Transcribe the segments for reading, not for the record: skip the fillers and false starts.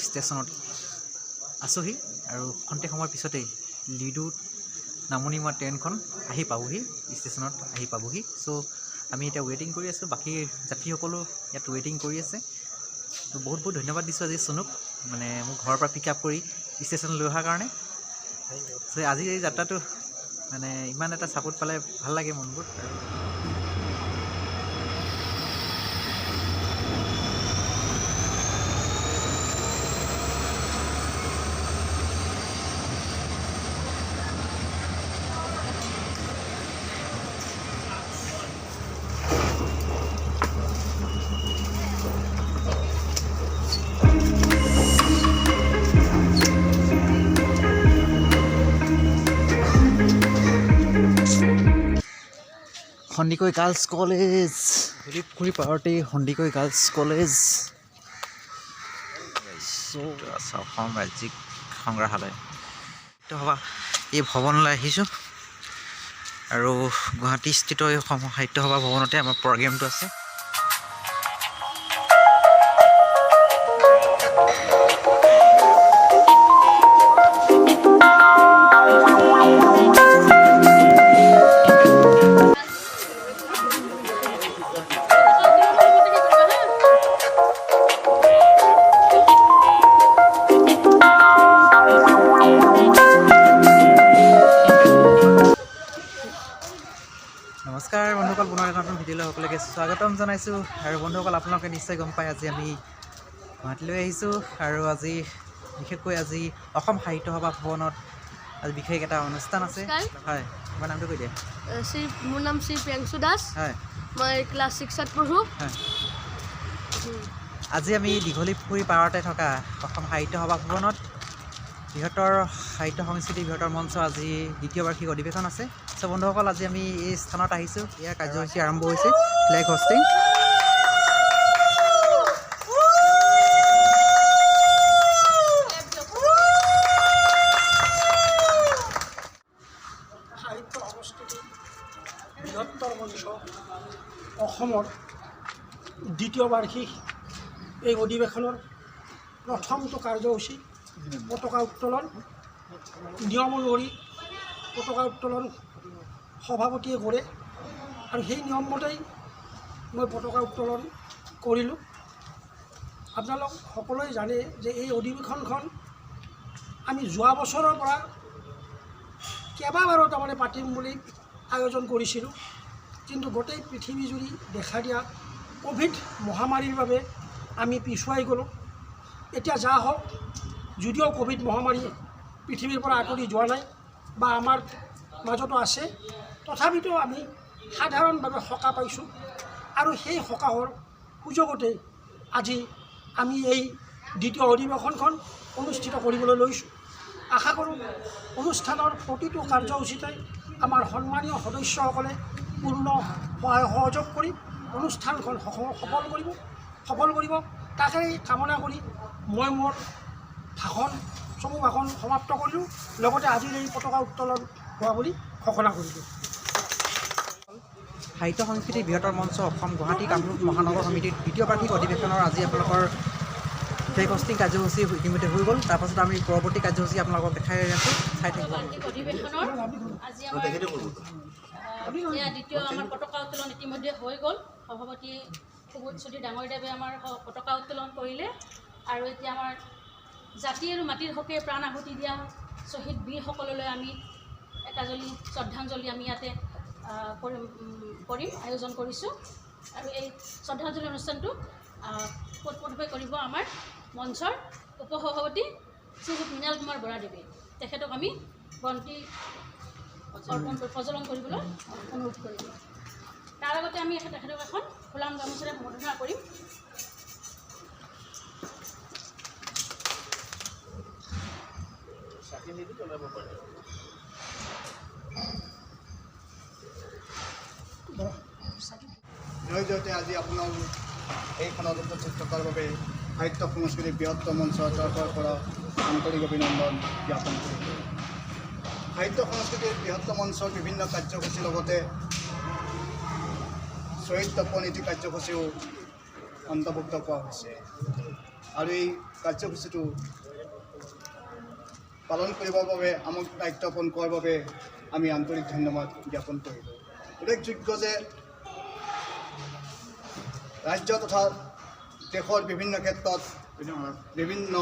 ষ্টেচনত আছোহি আৰু খন্তেক সময়ৰ পিছতেই লিডু নামনিমৰা ট্ৰেইনখন আহি পাবহি, ষ্টেচনত আহি পাবহি। চ' আমি এতিয়া ৱেইটিং কৰি আছোঁ, বাকী যাত্ৰীসকলো ইয়াত ৱেইটিং কৰি আছে। তো বহুত বহুত ধন্যবাদ দিছোঁ আজি চনুক, মানে মোক ঘৰৰ পৰা পিক আপ কৰি ষ্টেচন লৈ অহাৰ কাৰণে। চ' আজি এই যাত্ৰাটো মানে ইমান এটা ছাপোৰ্ট পালে ভাল লাগে মনবোৰ। সন্দিকৈ গাৰ্লছ কলেজ, পুখুৰী পাৰতেই সন্দিকৈ গাৰ্লছ কলেজ। অসম ৰাজ্যিক সংগ্ৰহালয় তো হ'ব, এই ভৱনলৈ আহিছোঁ আৰু গুৱাহাটীস্থিত এই অসম সাহিত্য সভা ভৱনতে আমাৰ প্ৰগ্ৰেমটো আছে। নমস্কাৰ বন্ধুসকল, পুনৰ এটা নতুন ভিডিঅ'লৈ সকলোকে স্বাগতম জনাইছোঁ। আৰু বন্ধুসকল, আপোনালোকে নিশ্চয় গম পায় আজি আমি গুৱাহাটীলৈ আহিছোঁ আৰু আজি বিশেষকৈ আজি অসম সাহিত্য সভা ভৱনত আজি বিশেষ এটা অনুষ্ঠান আছে। হয়, তোমাৰ নামটো কৈ দিয়া। মোৰ নাম শ্ৰী প্ৰিয়াংশু দাস। হয়, মই ক্লাছ 6ত পঢ়োঁ। হয়, আজি আমি দীঘলী পুখুৰী পাৰতে থকা অসম সাহিত্য সভা ভৱনত বৃহত্তৰ সাহিত্য সংস্কৃতি বৃহত্তৰ মঞ্চ আজি দ্বিতীয় বাৰ্ষিক অধিৱেশন আছে। চ' বন্ধুসকল, আজি আমি এই স্থানত আহিছোঁ। ইয়াৰ কাৰ্যসূচী আৰম্ভ হৈছে, ফ্লেগ হোষ্টিং। সাহিত্য সংস্কৃতি বৃহত্তৰ মঞ্চ অসমৰ দ্বিতীয় বাৰ্ষিক এই অধিৱেশনৰ প্ৰথমটো কাৰ্যসূচী পতাকা উত্তোলন। নিয়ম অনুসৰি পতাকা উত্তোলন সভাপতিয়ে কৰে আৰু সেই নিয়ম মতেই মই পতাকা উত্তোলন কৰিলোঁ। আপোনালোক সকলোৱে জানে যে এই অধিৱেশনখন আমি যোৱা বছৰৰ পৰা কেইবাবাৰো তাৰমানে পাতিম বুলি আয়োজন কৰিছিলোঁ, কিন্তু গোটেই পৃথিৱীজুৰি দেখা দিয়া ক'ভিড মহামাৰীৰ বাবে আমি পিছুৱাই গ'লোঁ। এতিয়া যা হওক, যদিও ক'ভিড মহামাৰী পৃথিৱীৰ পৰা আঁতৰি যোৱা নাই বা আমাৰ মাজতো আছে, তথাপিতো আমি সাধাৰণভাৱে সকাহ পাইছোঁ আৰু সেই সকাহৰ সুযোগতে আজি আমি এই দ্বিতীয় অধিৱেশনখন অনুষ্ঠিত কৰিবলৈ লৈছোঁ। আশা কৰোঁ অনুষ্ঠানৰ প্ৰতিটো কাৰ্যসূচীতে আমাৰ সন্মানীয় সদস্যসকলে পূৰ্ণ সহায় সহযোগ কৰি অনুষ্ঠানখন সফল কৰিব তাকেই কামনা কৰি মই মোৰ চমু ভাষণ সমাপ্ত কৰিলোঁ। লগতে আজিৰ এই পতাকা উত্তোলন হোৱা বুলি ঘোষণা কৰিলোঁ। সাহিত্য সংস্কৃতি বৃহত্তৰ মঞ্চ অসম গুৱাহাটী কামৰূপ মহানগৰ সমিতিৰ দ্বিতীয় বাৰ্ষিক অধিৱেশনৰ আজি আপোনালোকৰ ফ্লেগ হোষ্টিং কাৰ্যসূচী ইতিমধ্যে হৈ গ'ল। তাৰপাছত আমি পৰৱৰ্তী কাৰ্যসূচী আপোনালোকক দেখাই আছোঁ, চাই থাকিব। দ্বিতীয় আমাৰ পতাকা উত্তোলন ইতিমধ্যে হৈ গ'ল। সভাপতি সুবোধ চৌধুৰী ডাঙৰীদেৱে আমাৰ পতাকা উত্তোলন কৰিলে আৰু এতিয়া আমাৰ জাতি আৰু মাটিৰ হকে প্ৰাণ আহুতি দিয়া শ্বহীদ বীৰসকললৈ আমি একাজলি শ্ৰদ্ধাঞ্জলি আমি ইয়াতে আয়োজন কৰিছোঁ। আৰু এই শ্ৰদ্ধাঞ্জলি অনুষ্ঠানটো পোনপটীয়াকৈ কৰিব আমাৰ মঞ্চৰ উপসভাপতি শ্ৰীযুত মৃণাল কুমাৰ বৰাদেৱে। তেখেতক আমি বন্তি প্ৰজ্বলন কৰিবলৈ অনুৰোধ কৰিম। তাৰ আগতে আমি তেখেতক এখন ফুলাম গামোচাৰে সম্বৰ্ধনা কৰিম। জয়তে আজি আপোনালোক এইখনত উপস্থিত থকাৰ বাবে সাহিত্য সংস্কৃতি বৃহত্তৰ মঞ্চৰ তৰফৰ পৰা আন্তৰিক অভিনন্দন জ্ঞাপন কৰিছোঁ। সাহিত্য সংস্কৃতিৰ বৃহত্তৰ মঞ্চৰ বিভিন্ন কাৰ্যসূচীৰ লগতে শ্বহীদ তপনীতি কাৰ্যসূচীও অন্তৰ্ভুক্ত কৰা হৈছে। আৰু এই কাৰ্যসূচীটো পালন কৰিবৰ বাবে আমাক দায়িত্বপন কৰাৰ বাবে আমি আন্তৰিক ধন্যবাদ জ্ঞাপন কৰিলোঁ। উল্লেখযোগ্য যে ৰাজ্য তথা দেশৰ বিভিন্ন ক্ষেত্ৰত বিভিন্ন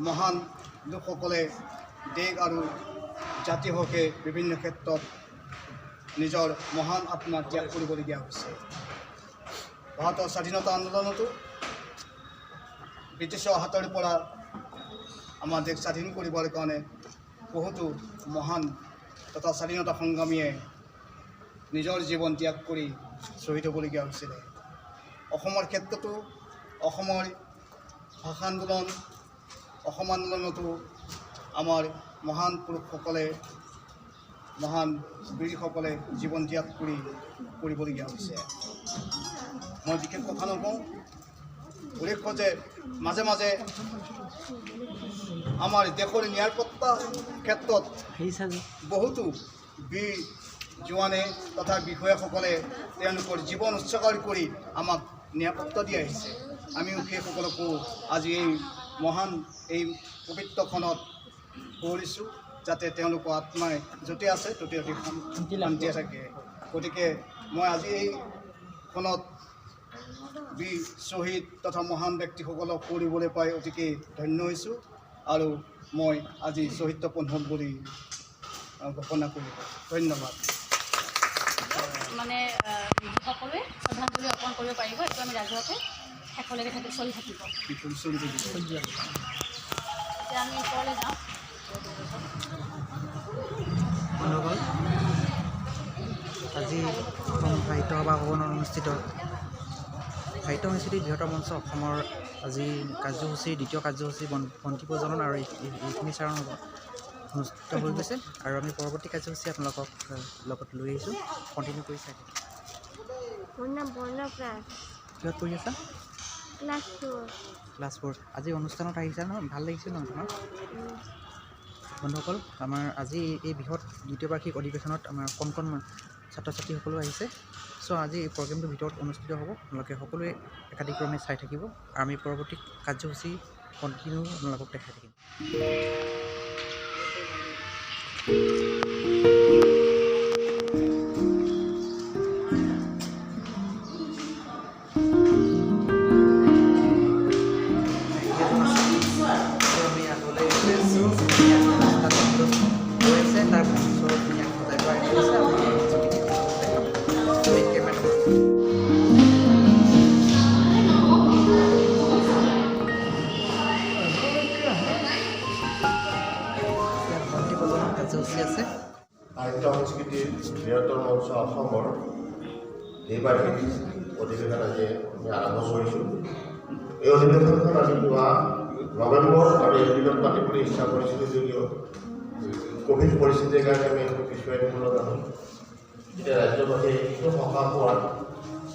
মহান লোকসকলে দেশ আৰু জাতি হকে বিভিন্ন ক্ষেত্ৰত নিজৰ মহান আত্মা ত্যাগ কৰিবলগীয়া হৈছে। ভাৰতৰ স্বাধীনতা আন্দোলনতো ব্ৰিটিছৰ হাতৰ পৰা আমাৰ দেশ স্বাধীন কৰিবৰ কাৰণে বহুতো মহান তথা স্বাধীনতা সংগ্ৰামীয়ে নিজৰ জীৱন ত্যাগ কৰি শ্বহীদ হ'বলগীয়া হৈছিলে। অসমৰ ক্ষেত্ৰতো অসমৰ ভাষা আন্দোলন অসম আন্দোলনতো আমাৰ মহান পুৰুষসকলে মহান বীৰসকলে জীৱন ত্যাগ কৰিবলগীয়া হৈছে। মই বিশেষ কথা নকওঁ, উল্লেখ্য যে মাজে মাজে আমাৰ দেশৰ নিৰাপত্তা ক্ষেত্ৰত বহুতো বীৰ জোৱানে তথা বিষয়াসকলে তেওঁলোকৰ জীৱন উৎসৰ্গ কৰি আমাক নিৰাপত্তা দি আহিছে। আমিও সেইসকলকো আজি এই মহান এই পবিত্ৰখনত কৰিছোঁ যাতে তেওঁলোকৰ আত্মাই য'তে আছে ত'তে অতি শান্তিয়ে থাকে। গতিকে মই আজি এইখনত বীৰ শ্বহীদ তথা মহান ব্যক্তিসকলক কৰিবলৈ পাই অতিকে ধন্য হৈছোঁ আৰু মই আজি শ্বহীদ তপন হ'ম বুলি ঘোষণা কৰিলোঁ। ধন্যবাদ। মানে সকলোৱে শ্ৰদ্ধাঞ্জলি অৰ্পণ কৰিব পাৰিব, এইটো আমি ৰাজহুৱাকৈ শেষলৈকে চলি থাকিব। এতিয়া আমি ওপৰলৈ যাওঁ। বন্ধুসকল, আজি অসম সাহিত্য সভা ভৱনত অনুষ্ঠিত সাহিত্য সংস্কৃতিৰ বৃহত্তৰ মঞ্চ অসমৰ আজি কাৰ্যসূচীৰ দ্বিতীয় কাৰ্যসূচী বন্তি প্ৰজ্বলন আৰু এইখিনি চাৰণ অনুষ্ঠিত হৈ গৈছে আৰু আমি পৰৱৰ্তী কাৰ্যসূচী আপোনালোকক লগত লৈ আহিছোঁ। কণ্টিনিউ কৰি চাই মোৰ নাম বৰ্ণপ্ৰাণ, কিহত পঢ়ি আছা? ক্লাছ 4। আজি অনুষ্ঠানত আহিছা ন? ভাল লাগিছিল ন তোমাৰ? বন্ধুসকল, আমাৰ আজি এই বৃহৎ দ্বিতীয় বাৰ্ষিক অধিৱেশনত আমাৰ কণ ছাত্ৰ ছাত্ৰীসকলো আহিছে। চ' আজি এই প্ৰগ্ৰেমটোৰ ভিতৰত অনুষ্ঠিত হ'ব। আপোনালোকে সকলোৱে একাধিক্ৰমে চাই থাকিব আৰু আমি পৰৱৰ্তী কাৰ্যসূচী কণ্টিনিউ আপোনালোকক দেখাই থাকিম। সাহিত্য সংস্কৃতিৰ বৃহত্তৰ মঞ্চ অসমৰ দ্বিবাৰ্ষিক অধিৱেশন আজি আমি আৰম্ভ কৰিছোঁ। এই অধিৱেশনখন আমি যোৱা নৱেম্বৰ আৰু এপ্ৰিলত পাতিবলৈ ইচ্ছা কৰিছিলোঁ যদিও ক'ভিড পৰিস্থিতিৰ কাৰণে আমি একো পিছুৱাই দিব লগা হ'ল। এতিয়া ৰাজ্যবাসীয়ে একো সকাহ পোৱাত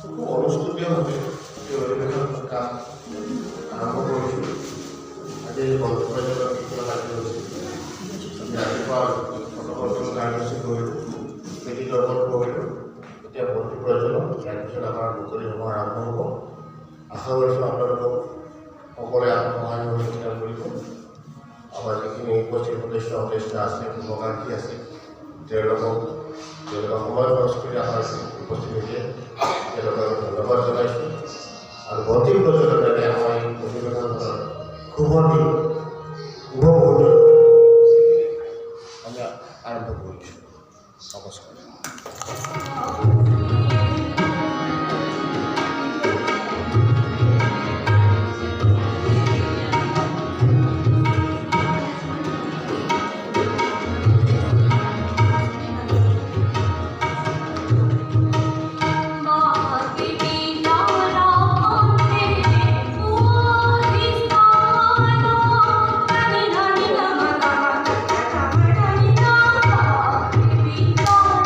খুব অনুষ্টুপীয়ভাৱে এই অধিৱেশন কাম আৰম্ভ কৰিছোঁ। আজি বন্ধ পৰ্যায়ৰ কিছুমান কাৰ্যসূচী ৰাতিপুৱা কাৰ্যসূচী কৰিলোঁ, প্ৰীতি দৰ্শন কৰিলোঁ। এতিয়া বন্তি প্ৰয়োজন, ইয়াৰ পিছত আমাৰ মুকলি সভা আৰম্ভ হ'ব। আশা কৰিছোঁ আপোনালোকক সকলোৱে সহায় সহযোগিতা কৰিব। আমাৰ যিখিনি উপস্থিত সদস্য আছে, শুভাকাংক্ষী আছে, তেওঁলোকক সময় খৰচ কৰি আমাৰ উপস্থিত দিয়ে তেওঁলোকক ধন্যবাদ জনাইছোঁ। আৰু বন্তি প্ৰয়োজনৰ বাবে আমাৰ এই অধিৱেশনখনৰ শুভ দিন শুভ মুহূৰ্তত আমি আৰম্ভ কৰিছোঁ। নমস্কাৰ। Bye.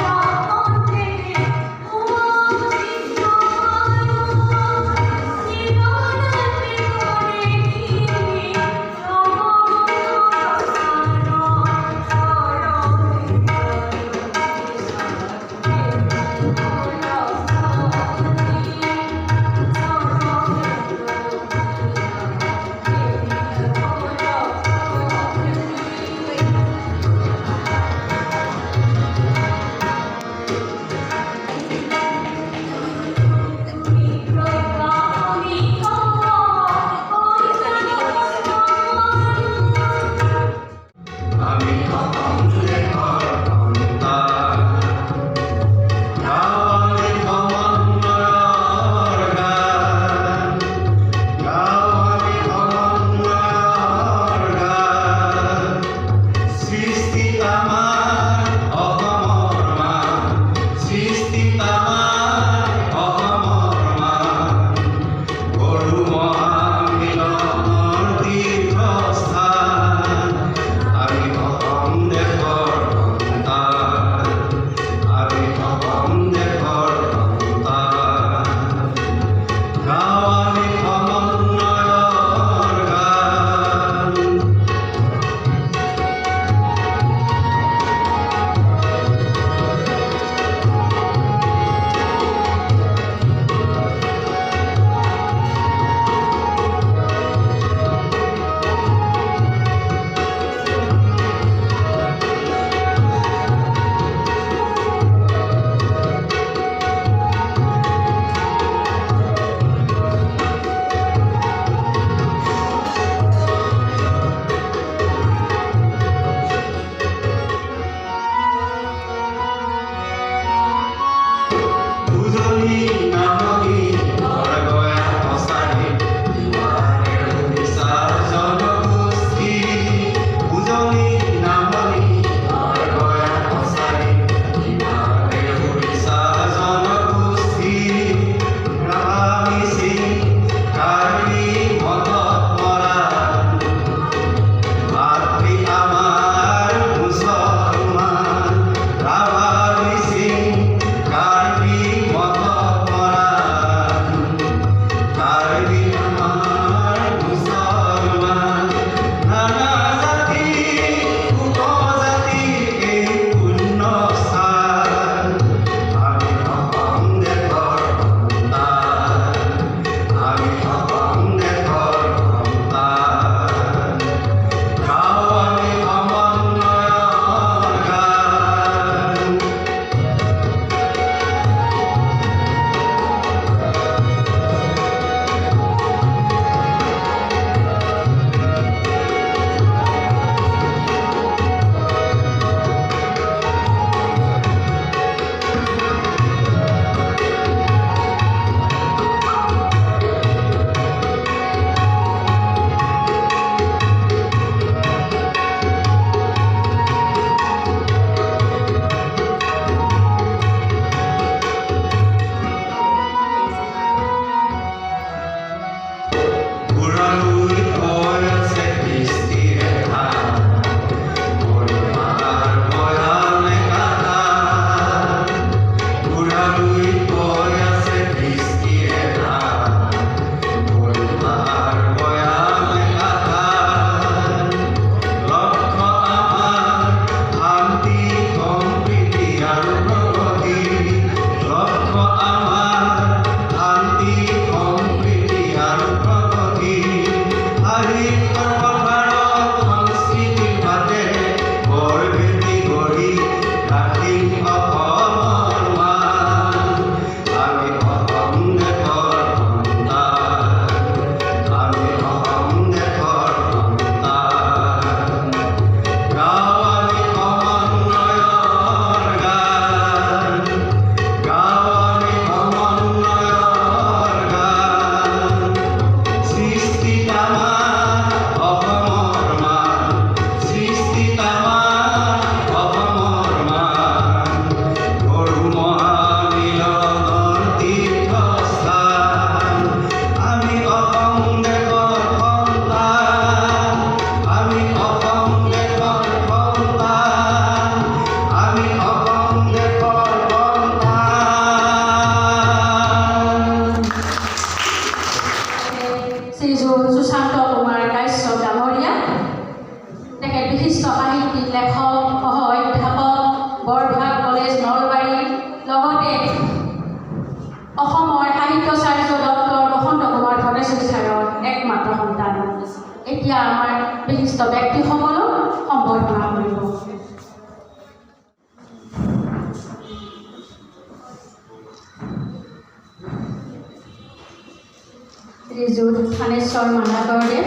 শ্ৰীযুত থানেশ্বৰ মালাকৰদেৱ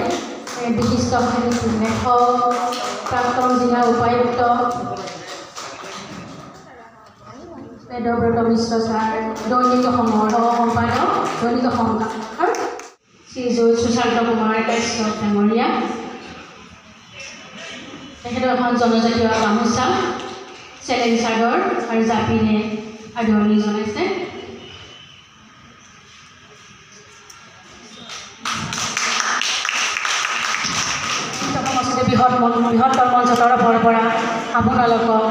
বিশিষ্ট সাহিত্যিক লেখক প্ৰাক্তন জিলা উপায়ুক্ত বেদব্ৰত মিশ্ৰ ছাৰ, দৈনিক অসমৰ সহ-সম্পাদক, দৈনিক অসমৰ শ্ৰীযুত সুশান্ত কুমাৰ কাশ্যপ ডাঙৰীয়া, তেখেতৰ এখন জনজাতীয় গামোচা, চেলেং চাদৰ আৰু জাপিনে আদৰণি জনাইছে। বৃহত্তৰ মঞ্চ তৰফৰ পৰা আপোনালোকক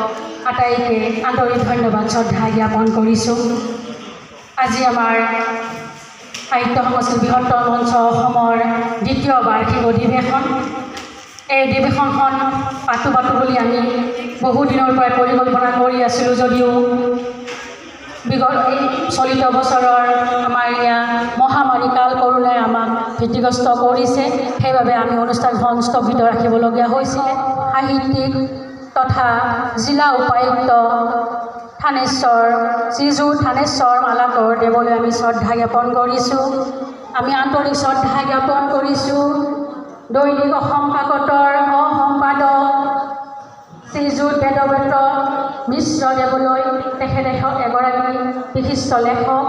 আটাইকে আন্তৰিক ধন্যবাদ শ্ৰদ্ধা জ্ঞাপন কৰিছোঁ। আজি আমাৰ সাহিত্য সংস্কৃতি বৃহত্তৰ মঞ্চ অসমৰ দ্বিতীয় বাৰ্ষিক অধিৱেশন। এই অধিৱেশনখন পাতো বুলি আমি বহুদিনৰ পৰাই পৰিকল্পনা কৰি আছিলোঁ যদিও বিগত এই চলিত বছৰৰ আমাৰ ইয়াত মহামাৰী কাল কৰোণাই আমাক ভীতিগ্ৰস্ত কৰিছে, সেইবাবে আমি অনুষ্ঠানখন স্থগিত ৰাখিবলগীয়া হৈছিলে। সাহিত্যিক তথা জিলা উপায়ুক্ত থানেশ্বৰ শ্ৰীযুত থানেশ্বৰ মালাকৰ দেৱলৈ আমি শ্ৰদ্ধা জ্ঞাপন কৰিছোঁ। আমি আন্তৰিক শ্ৰদ্ধা জ্ঞাপন কৰিছোঁ দৈনিক অসম কাকতৰ সহ-সম্পাদক শ্ৰীযুত বেদব্ৰত মিশ্ৰ দেৱলৈ, তেখেত এগৰাকী বিশিষ্ট লেখক।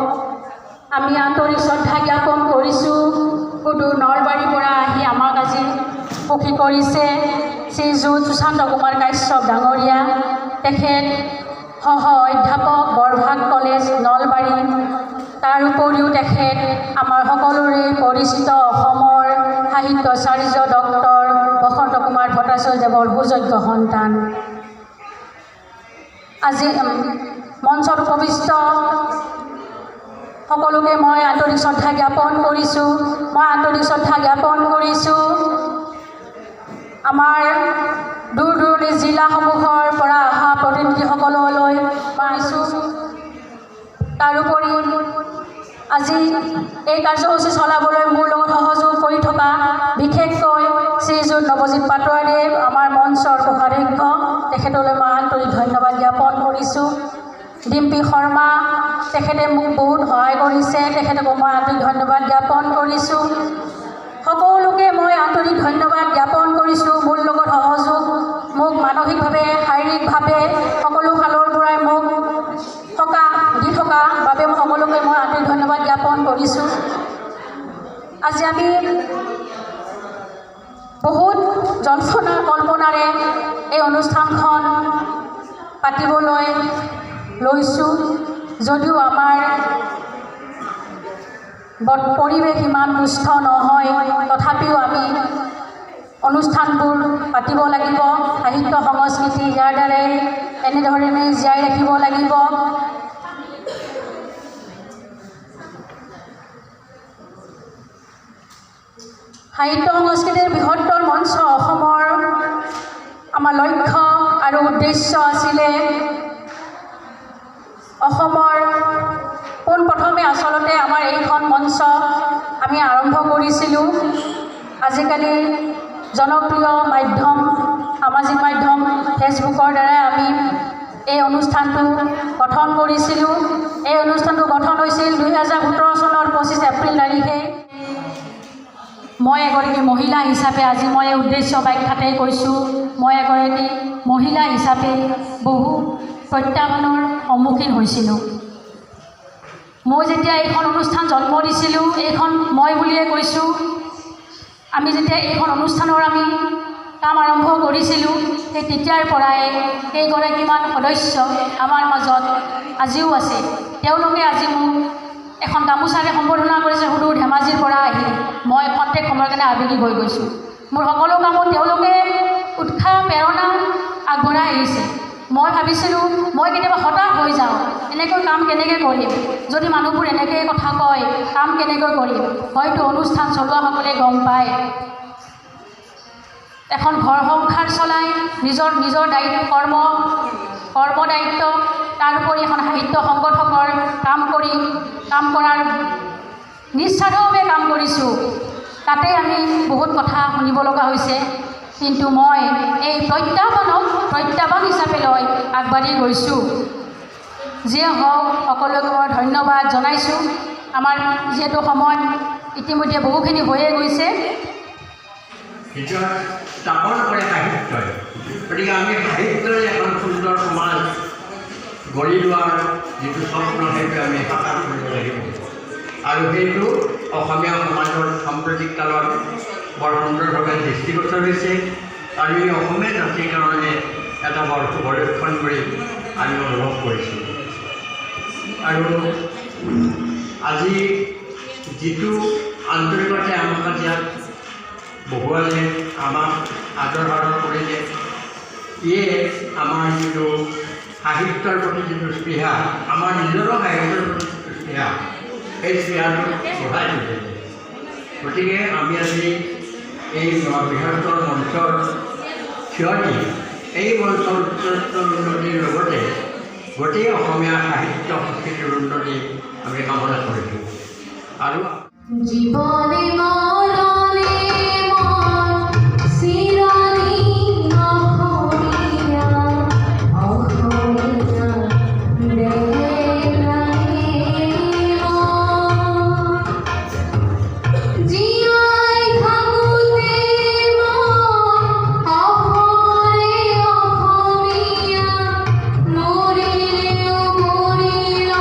আমি আন্তৰিক শ্ৰদ্ধা জ্ঞাপন কৰিছোঁ সুদূৰ নলবাৰীৰ পৰা আহি আমাক আজি সুখী কৰিছে শ্ৰীযুত সুশান্ত কুমাৰ কাশ্যপ ডাঙৰীয়া, তেখেত সহ অধ্যাপক বৰভাগ কলেজ নলবাৰী। তাৰ উপৰিও তেখেত আমাৰ সকলোৰে পৰিচিত অসমৰ সাহিত্যাচাৰ্য ডক্টৰ বসন্ত কুমাৰ ভট্টাচাৰ্য দেৱৰ সুযোগ্য সন্তান। আজি মঞ্চত উপবিষ্ট সকলোকে মই আন্তৰিক শ্ৰদ্ধা জ্ঞাপন কৰিছোঁ। আমাৰ দূৰ দূৰণি জিলাসমূহৰ পৰা অহা প্ৰতিনিধিসকললৈ পাইছোঁ। তাৰোপৰি আজি এই কাৰ্যসূচী চলাবলৈ মোৰ লগত সহযোগ কৰি থকা বিশেষকৈ শ্ৰীযুত নৱজিৎ পাটোৱাৰীদেৱ, আমাৰ মঞ্চৰ কোষাধ্যক্ষ, তেখেতলৈ মই আন্তৰিক ধন্যবাদ জ্ঞাপন কৰিছোঁ। ডিম্পী শৰ্মা, তেখেতে মোক বহুত সহায় কৰিছে, তেখেতকো মই আন্তৰিক ধন্যবাদ জ্ঞাপন কৰিছোঁ। সকলোকে মই আন্তৰিক ধন্যবাদ জ্ঞাপন কৰিছোঁ। মোৰ লগত সহযোগ মোক মানসিকভাৱে শাৰীৰিকভাৱে সকলো ফালৰ পৰাই মোক দি থকা বাবে মই সকলোকে মই আন্তৰিক ধন্যবাদ জ্ঞাপন কৰিছোঁ। আজি আমি বহুত জল্পনা কল্পনাৰে এই অনুষ্ঠানখন পাতিবলৈ লৈছোঁ, যদিও আমাৰ পৰিৱেশ ইমান সুস্থ নহয়, তথাপিও আমি অনুষ্ঠানবোৰ পাতিব লাগিব। সাহিত্য সংস্কৃতি ইয়াৰ দ্বাৰাই এনেধৰণে জীয়াই ৰাখিব লাগিব। সাহিত্য সংস্কৃতিৰ বৃহত্তৰ মঞ্চ অসমৰ আমাৰ লক্ষ্য আৰু উদ্দেশ্য আছিলে অসমৰ পোনপ্ৰথমে আচলতে আমাৰ এইখন মঞ্চ আমি আৰম্ভ কৰিছিলোঁ। আজিকালি জনপ্ৰিয় মাধ্যম, সামাজিক মাধ্যম ফেচবুকৰ দ্বাৰাই আমি এই অনুষ্ঠানটো গঠন কৰিছিলোঁ। এই অনুষ্ঠানটো গঠন হৈছিল 2017 চনৰ 25 এপ্ৰিল তাৰিখে। মই এগৰাকী মহিলা হিচাপে আজি মই এই উদ্দেশ্য ব্যাখ্যাতেই কৈছোঁ, মই এগৰাকী মহিলা হিচাপে বহু প্ৰত্যাহ্বানৰ সন্মুখীন হৈছিলোঁ। মই যেতিয়া এইখন অনুষ্ঠান জন্ম দিছিলোঁ, এইখন মই বুলিয়ে কৈছোঁ, আমি যেতিয়া এইখন অনুষ্ঠানৰ আমি কাম আৰম্ভ কৰিছিলোঁ, সেই তেতিয়াৰ পৰাই কেইগৰাকীমান সদস্য আমাৰ মাজত আজিও আছে। তেওঁলোকে আজি মোক এখন গামোচাৰে সম্বৰ্ধনা কৰিছে সুদূৰ ধেমাজিৰ পৰা আহি। মই প্ৰত্যেক সময়ৰ কাৰণে আৱেগিক হৈ গৈছোঁ। মোৰ সকলো কামত তেওঁলোকে উৎসাহ প্ৰেৰণা আগবঢ়াই আহিছে। মই ভাবিছিলোঁ মই কেতিয়াবা হতাশ হৈ যাওঁ, এনেকৈ কাম কেনেকৈ কৰিম, যদি মানুহবোৰ এনেকৈ কথা কয় কাম কেনেকৈ কৰিম। হয়তো অনুষ্ঠান চলোৱাসকলে গম পায়, এখন ঘৰ সংসাৰ চলাই নিজৰ দায়িত্ব কৰ্ম দায়িত্ব, তাৰোপৰি এখন সাহিত্য সংগঠকৰ কাম কৰাৰ নিস্বাৰ্থভাৱে কাম কৰিছোঁ। তাতে আমি বহুত কথা শুনিব লগা হৈছে, কিন্তু মই এই প্ৰত্যাহ্বান হিচাপে লৈ আগবাঢ়ি গৈছোঁ। যিয়ে হওক সকলোকে মই ধন্যবাদ জনাইছোঁ। আমাৰ যিহেতু সময় ইতিমধ্যে বহুখিনি হৈয়ে গৈছে, ভিতৰত স্থাপন কৰে সাহিত্যই। গতিকে আমি সাহিত্যৰে এখন সুন্দৰ সমাজ গঢ়ি লোৱাৰ যিটো স্বপ্ন সেইটো আমি সাকাৰ কৰিব লাগিব আৰু সেইটো অসমীয়া সমাজৰ সাম্প্ৰতিক কালত বৰ সুন্দৰভাৱে দৃষ্টিগোচৰ হৈছে আৰু এই অসমীয়া জাতিৰ কাৰণে এটা বৰ শুভ লক্ষণ বুলি আমি অনুভৱ কৰিছোঁ। আৰু আজি যিটো আন্তৰিকতে আমাক ইয়াত বহুৱালে আমাক আদৰ সাদৰ কৰিলে, ইয়ে আমাৰ যিটো সাহিত্যৰ প্ৰতি যিটো স্পৃহা, আমাৰ নিজৰো সাহিত্যৰ প্ৰতি যিটো স্পৃহা, সেই স্পৃহাটো বঢ়াই তুলিছে। গতিকে আমি আজি এই বৃহত্তৰ মঞ্চৰ থিয় দি এই মঞ্চৰ উন্নতিৰ লগতে গোটেই অসমীয়া সাহিত্য সংস্কৃতিৰ উন্নতি আমি কামনা কৰিছোঁ। আৰু জীবনে মৰণে মন চিৰনি অসমীয়া অসমীয়া জীয়াই থাকোঁতে মন অসমৰে অসমীয়া মৰিলেও মৰিল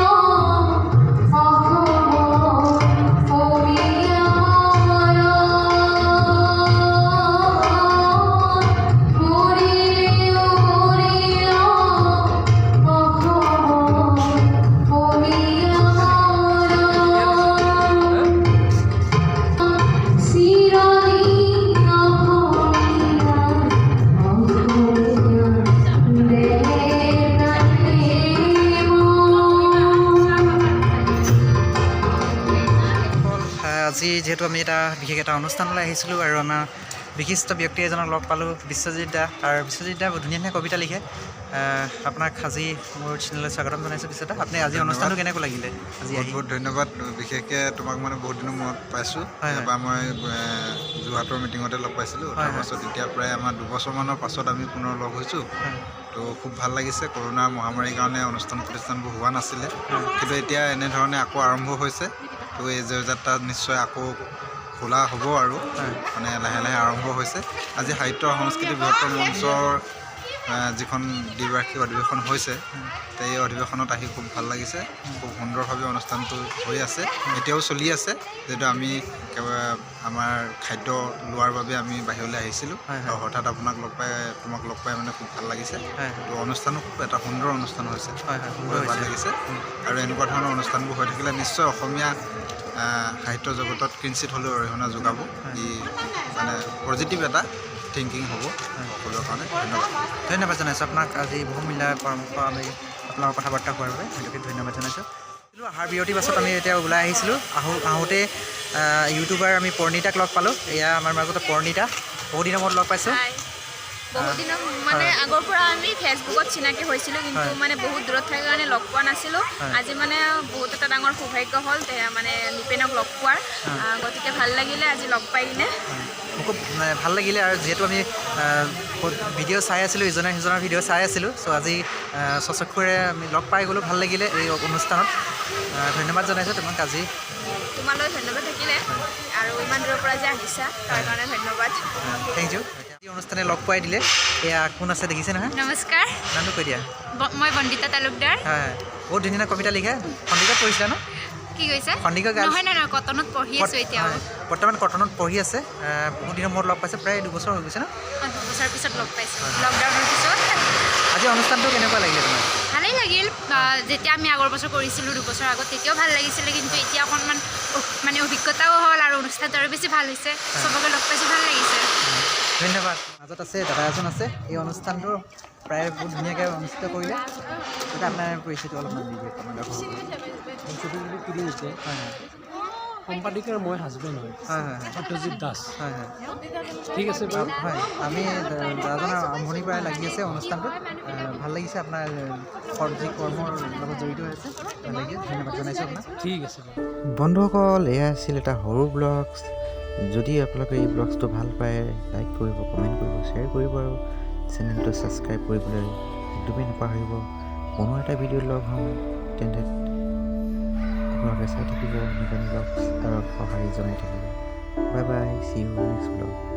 আজি যিহেতু আমি এটা বিশেষ এটা অনুষ্ঠানলৈ আহিছিলোঁ আৰু আমাৰ বিশিষ্ট ব্যক্তি এজনক লগ পালোঁ, বিশ্বজিৎ দা। আৰু বিশ্বজিৎ দা ধুনীয়া ধুনীয়া কবিতা লিখে। আপোনাক আজি মোৰ চেনেললৈ স্বাগতম জনাইছোঁ। পিছতে আপুনি আজি অনুষ্ঠানটো কেনেকৈ লাগিলে? আজি আহি বহুত ধন্যবাদ। বিশেষকৈ তোমাক মানে বহুত দিনৰ মূৰত পাইছোঁ। এবাৰ মই যোৰহাটৰ মিটিঙতে লগ পাইছিলোঁ, তাৰপাছত এতিয়া প্ৰায় আমাৰ 2 বছৰমানৰ পাছত আমি পুনৰ লগ হৈছোঁ। তো খুব ভাল লাগিছে। কৰোণাৰ মহামাৰীৰ কাৰণে অনুষ্ঠান প্ৰতিষ্ঠানবোৰ হোৱা নাছিলে, কিন্তু এতিয়া এনেধৰণে আকৌ আৰম্ভ হৈছে। তো এই জয়যাত্ৰা নিশ্চয় আকৌ খোলা হ'ব আৰু মানে লাহে লাহে আৰম্ভ হৈছে। আজি সাহিত্য সংস্কৃতি বৃহত্তৰ মঞ্চৰ যিখন দ্বিবাৰ্ষিক অধিৱেশন হৈছে, এই অধিৱেশনত আহি খুব ভাল লাগিছে। খুব সুন্দৰভাৱে অনুষ্ঠানটো হৈ আছে, এতিয়াও চলি আছে। যিহেতু আমি আমাৰ খাদ্য লোৱাৰ বাবে আমি বাহিৰলৈ আহিছিলোঁ আৰু হঠাৎ তোমাক লগ পাই মানে খুব ভাল লাগিছে। তো অনুষ্ঠানো খুব এটা সুন্দৰ অনুষ্ঠান হৈছে, খুব ভাল লাগিছে। আৰু এনেকুৱা ধৰণৰ অনুষ্ঠানবোৰ হৈ থাকিলে নিশ্চয় অসমীয়া সাহিত্য জগতত কিঞ্চিত হ'লেও অৰিহণা যোগাব। ই মানে পজিটিভ এটা থিংকিং হ'ব সকলোৰে কাৰণে। ধন্যবাদ জনাইছোঁ আপোনাক। আজি বহুমূল্য পৰামৰ্শ আমি আপোনাৰ কথা বাৰ্তা হোৱাৰ বাবে সেইটোকে ধন্যবাদ জনাইছোঁ। আহাৰ বিৰতিৰ পাছত আমি এতিয়া ওলাই আহিছিলোঁ। আহোঁতে ইউটিউবাৰ আমি পৰিণীতাক লগ পালোঁ। এয়া আমাৰ মাজতে পৰিণীতা, বহুত দিনৰ মূৰত লগ পাইছোঁ। বহুত দিনৰ মানে আগৰ পৰা আমি ফেচবুকত চিনাকি হৈছিলোঁ, কিন্তু মানে বহুত দূৰত থকাৰ কাৰণে লগ পোৱা নাছিলোঁ। আজি মানে বহুত এটা ডাঙৰ সৌভাগ্য হ'ল মানে নিপেনক লগ পোৱাৰ। গতিকে ভাল লাগিলে আজি লগ পাই কিনে। খুব ভাল লাগিলে। আৰু যিহেতু আমি ভিডিঅ' চাই আছিলোঁ, ইজনে সিজনৰ ভিডিঅ' চাই আছিলোঁ, চ' আজি স্বচক্ষুৰে আমি লগ পাই গ'লোঁ। ভাল লাগিলে এই অনুষ্ঠানত। ধন্যবাদ জনাইছোঁ তোমাক। আজি তোমালৈ ধন্যবাদ থাকিলে, আৰু ইমান দূৰৰ পৰা যে আহিছা তাৰ কাৰণে ধন্যবাদ। Thank you. এই অনুষ্ঠানে লগ পোৱাই দিলে। এয়া কোন আছে দেখিছে নহয়? নমস্কাৰ, নামটো কৈ দিয়া। মই বন্দিতা তালুকদাৰ। হয়, বহুত ধুনীয়া কবিতা লিখে। সন্দিকত পঢ়িছিলা ন? কি কৈছে? সন্দিকৈ নহয় নহয়, কটনত পঢ়ি আছোঁ এতিয়া। বৰ্তমান কটনত পঢ়ি আছে। বহুত দিনৰ মূৰত লগ পাইছে, প্ৰায় 2 বছৰ হৈ গৈছে ন? 2 বছৰৰ পিছত লগ পাইছোঁ, লকডাউনৰ পিছত। আজি অনুষ্ঠানটো কেনেকুৱা লাগিলে তোমাৰ? ভালেই লাগিল। যেতিয়া আমি আগৰ বছৰ কৰিছিলোঁ 2 বছৰ আগত, তেতিয়াও ভাল লাগিছিলে, কিন্তু এতিয়া অকণমান মানে অভিজ্ঞতাও হ'ল আৰু অনুষ্ঠানটো আৰু বেছি ভাল হৈছে। চবকে লগ পাইছোঁ, ভাল লাগিছে। ধন্যবাদ। মাজত আছে দাদা এজন আছে। এই অনুষ্ঠানটো প্ৰায় বহুত ধুনীয়াকৈ অনুষ্ঠিত কৰিলে। তেতিয়া আপোনাৰ পৰিস্থিতি অলপমান দি দিয়ে আপোনাৰ সম্পাদিকাৰ মই হাজবেণ্ড হয়। সত্যজিৎ দাস। হয় হয় ঠিক আছে বাৰু। হয়, আমি দাদাজনৰ আৰম্ভণিৰ পৰাই লাগি আছে অনুষ্ঠানটোত। ভাল লাগিছে আপোনাৰ যি কৰ্মৰ লগত জড়িত হৈ আছে, ভাল লাগিছে। ধন্যবাদ জনাইছোঁ আপোনাক। ঠিক আছে বাৰু। বন্ধুসকল, এয়া আছিল এটা সৰু ব্লগছ। যদি আপোনালোকে এই ব্লগছটো ভাল পায়, লাইক কৰিব, কমেণ্ট কৰিব, শ্বেয়াৰ কৰিব আৰু চেনেলটো ছাবস্ক্ৰাইব কৰিবলৈ একদমেই নাপাহৰিব। কোনো এটা ভিডিঅ' লগ হ'ম, তেন্তে আপোনালোকে চাই থাকিব, নিগনি ব্লগছ আৰু সঁহাৰি জনাই থাকিব। Bye bye, see you next blog.